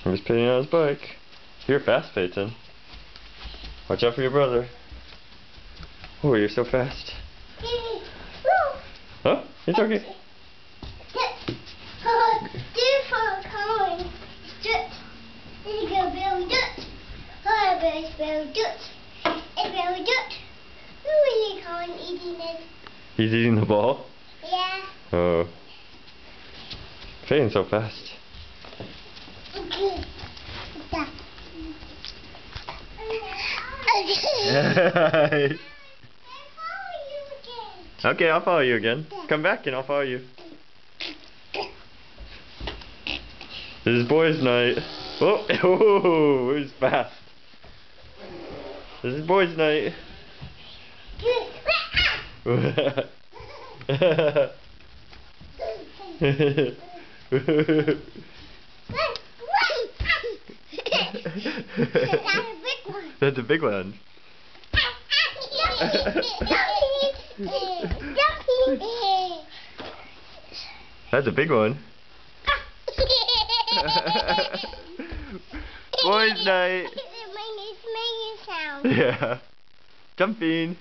He's Peyton on his bike. You're fast, Peyton. Watch out for your brother. Oh, you're so fast. Huh? It's okay. He's eating the ball? Yeah. Oh. Peyton's so fast. Okay, I'll follow you again. Come back and I'll follow you. This is boys' night. Oh, oh, it was fast. This is boys' night. That's a big one. That's a big one. Boys' night. It's making sound. Yeah. Jumping.